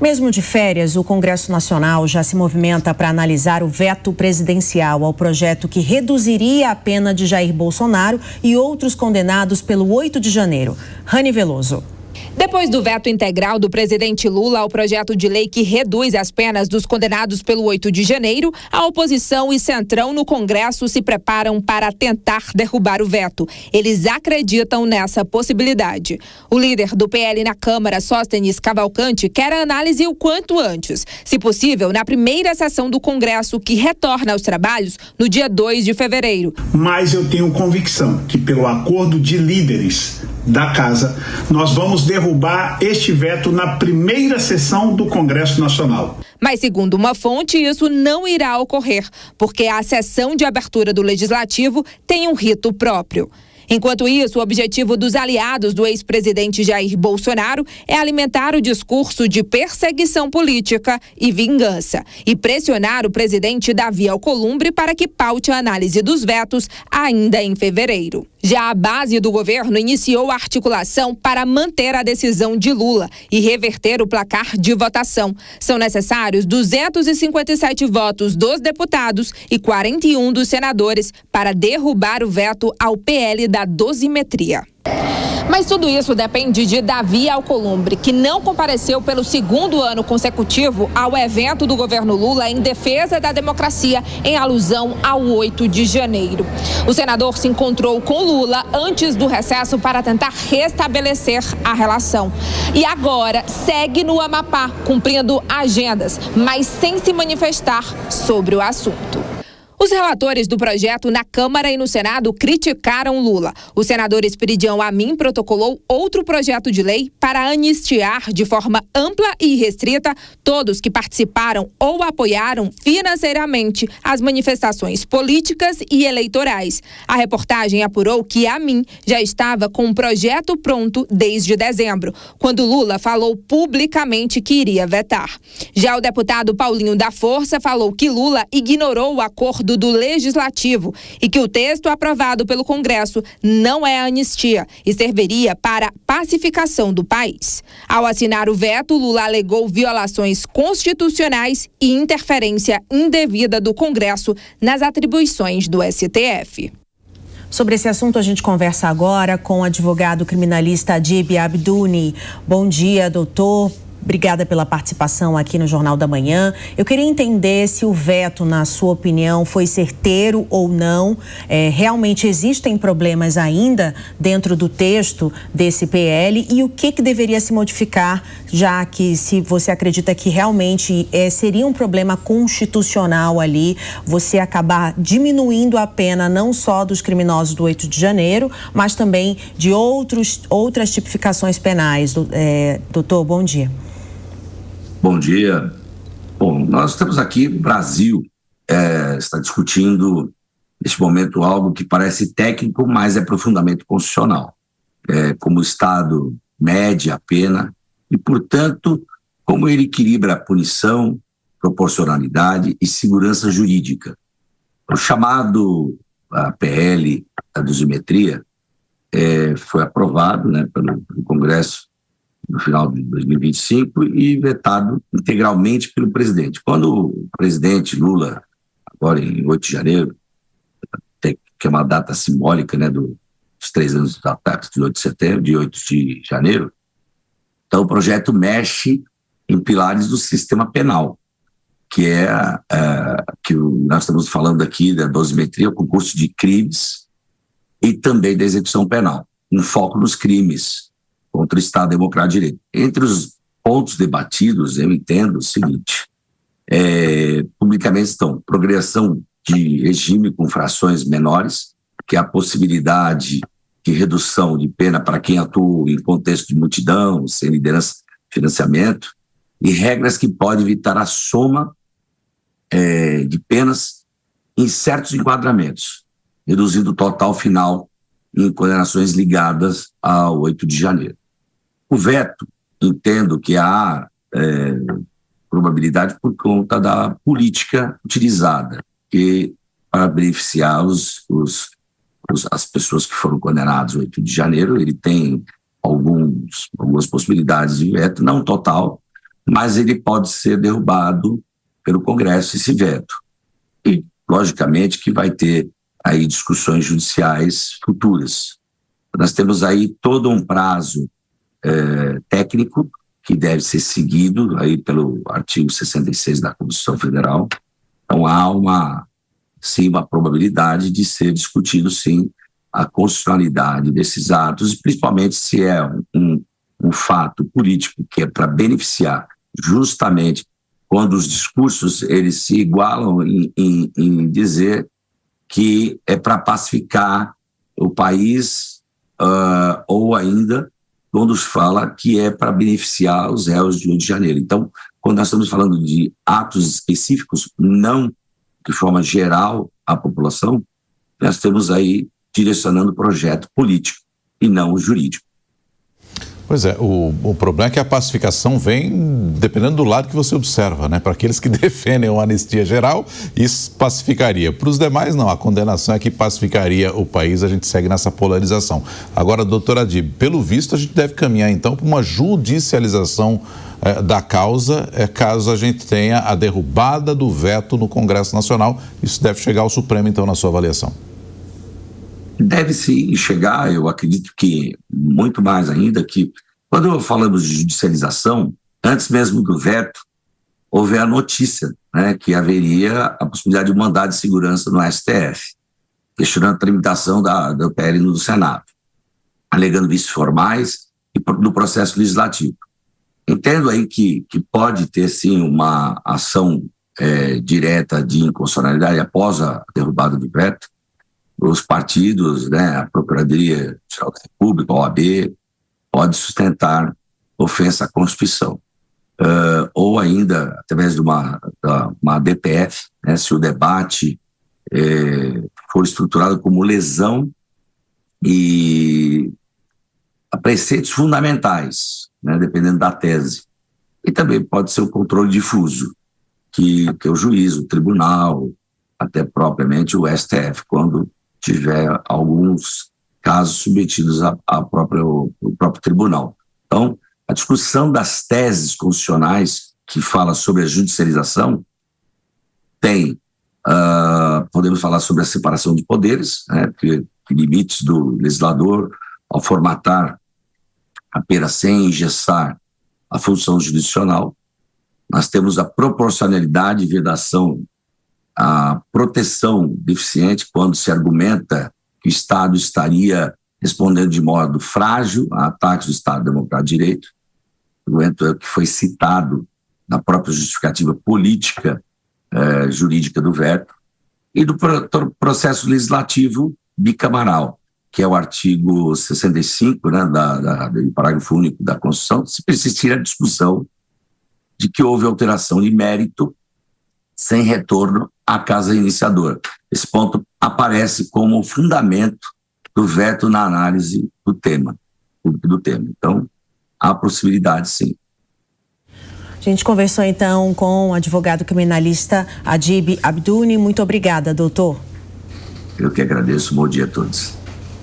Mesmo de férias, o Congresso Nacional já se movimenta para analisar o veto presidencial ao projeto que reduziria a pena de Jair Bolsonaro e outros condenados pelo 8 de janeiro. Rani Veloso. Depois do veto integral do presidente Lula ao projeto de lei que reduz as penas dos condenados pelo 8 de janeiro, a oposição e Centrão no Congresso se preparam para tentar derrubar o veto. Eles acreditam nessa possibilidade. O líder do PL na Câmara, Sóstenes Cavalcante, quer a análise o quanto antes. Se possível, na primeira sessão do Congresso, que retorna aos trabalhos no dia 2 de fevereiro. Mas eu tenho convicção que, pelo acordo de líderes da Casa, nós vamos derrubar este veto na primeira sessão do Congresso Nacional. Mas, segundo uma fonte, isso não irá ocorrer, porque a sessão de abertura do Legislativo tem um rito próprio. Enquanto isso, o objetivo dos aliados do ex-presidente Jair Bolsonaro é alimentar o discurso de perseguição política e vingança e pressionar o presidente Davi Alcolumbre para que paute a análise dos vetos ainda em fevereiro. Já a base do governo iniciou a articulação para manter a decisão de Lula e reverter o placar de votação. São necessários 257 votos dos deputados e 41 dos senadores para derrubar o veto ao PL da dosimetria. Mas tudo isso depende de Davi Alcolumbre, que não compareceu pelo segundo ano consecutivo ao evento do governo Lula em defesa da democracia, em alusão ao 8 de janeiro. O senador se encontrou com Lula antes do recesso para tentar restabelecer a relação. E agora segue no Amapá, cumprindo agendas, mas sem se manifestar sobre o assunto. Os relatores do projeto na Câmara e no Senado criticaram Lula. O senador Esperidião Amin protocolou outro projeto de lei para anistiar de forma ampla e restrita todos que participaram ou apoiaram financeiramente as manifestações políticas e eleitorais. A reportagem apurou que Amin já estava com um projeto pronto desde dezembro, quando Lula falou publicamente que iria vetar. Já o deputado Paulinho da Força falou que Lula ignorou o acordo do Legislativo e que o texto aprovado pelo Congresso não é anistia e serviria para pacificação do país. Ao assinar o veto, Lula alegou violações constitucionais e interferência indevida do Congresso nas atribuições do STF. Sobre esse assunto, a gente conversa agora com o advogado criminalista Adib Abduni. Bom dia, doutor. Obrigada pela participação aqui no Jornal da Manhã. Eu queria entender se o veto, na sua opinião, foi certeiro ou não. Realmente existem problemas ainda dentro do texto desse PL e o que deveria se modificar, já que se você acredita que realmente seria um problema constitucional ali, você acabar diminuindo a pena não só dos criminosos do 8 de janeiro, mas também de outras tipificações penais. Doutor, bom dia. Bom dia. Bom, nós estamos aqui, o Brasil está discutindo, neste momento, algo que parece técnico, mas é profundamente constitucional. Como o Estado mede a pena e, portanto, como ele equilibra a punição, proporcionalidade e segurança jurídica. O chamado PL da dosimetria foi aprovado, pelo Congresso no final de 2025 e vetado integralmente pelo presidente. Quando o presidente Lula, agora em 8 de janeiro, que é uma data simbólica dos 3 anos dos ataques de 8 de janeiro, então o projeto mexe em pilares do sistema penal, que que nós estamos falando aqui da dosimetria, o concurso de crimes e também da execução penal, um foco nos crimes contra o Estado Democrático de Direito. Entre os pontos debatidos, eu entendo o seguinte: publicamente estão progressão de regime com frações menores, que é a possibilidade de redução de pena para quem atua em contexto de multidão, sem liderança, financiamento, e regras que podem evitar a soma de penas em certos enquadramentos, reduzindo o total final em condenações ligadas ao 8 de janeiro. O veto, entendo que há probabilidade por conta da política utilizada, que para beneficiar as pessoas que foram condenadas no 8 de janeiro, ele tem algumas possibilidades de veto, não total, mas ele pode ser derrubado pelo Congresso, esse veto. E, logicamente, que vai ter aí discussões judiciais futuras. Nós temos aí todo um prazo técnico que deve ser seguido aí pelo artigo 66 da Constituição Federal. Então, há sim, uma probabilidade de ser discutido, sim, a constitucionalidade desses atos, principalmente se é um fato político que é para beneficiar justamente quando os discursos eles se igualam em dizer que é para pacificar o país, ou ainda quando se fala que é para beneficiar os réus de 8 de janeiro. Então, quando nós estamos falando de atos específicos, não de forma geral à população, nós temos aí direcionando o projeto político e não o jurídico. Pois é, o problema é que a pacificação vem dependendo do lado que você observa, né? Para aqueles que defendem uma anistia geral, isso pacificaria. Para os demais, não. A condenação é que pacificaria o país, a gente segue nessa polarização. Agora, doutora Adib, pelo visto, a gente deve caminhar, então, para uma judicialização da causa, caso a gente tenha a derrubada do veto no Congresso Nacional. Isso deve chegar ao Supremo, então, na sua avaliação. Deve sim chegar, eu acredito que muito mais ainda, que quando falamos de judicialização, antes mesmo do veto, houve a notícia, né, que haveria a possibilidade de mandado de segurança no STF, questionando a tramitação do PL no Senado, alegando vícios formais e no processo legislativo. Entendo aí que pode ter sim uma ação direta de inconstitucionalidade após a derrubada do veto. Os partidos, né, a Procuradoria-Geral da República, a OAB, pode sustentar ofensa à Constituição. Ou ainda, através de uma DPF, né, se o debate for estruturado como lesão a preceitos fundamentais, né, dependendo da tese. E também pode ser o controle difuso, que o juiz, o tribunal, até propriamente o STF, quando tiver alguns casos submetidos ao próprio tribunal. Então, a discussão das teses constitucionais que fala sobre a judicialização podemos falar sobre a separação de poderes, né, que limites do legislador ao formatar apenas sem engessar a função jurisdicional. Nós temos a proporcionalidade e vedação, a proteção deficiente, quando se argumenta que o Estado estaria respondendo de modo frágil a ataques do Estado Democrático de Direito, argumento que foi citado na própria justificativa política jurídica do veto, e do processo legislativo bicamaral, que é o artigo 65, né, do parágrafo único da Constituição, se persistir a discussão de que houve alteração de mérito sem retorno à casa iniciadora. Esse ponto aparece como fundamento do veto na análise do tema. Então, há possibilidade, sim. A gente conversou, então, com o advogado criminalista Adib Abdouni. Muito obrigada, doutor. Eu que agradeço. Bom dia a todos.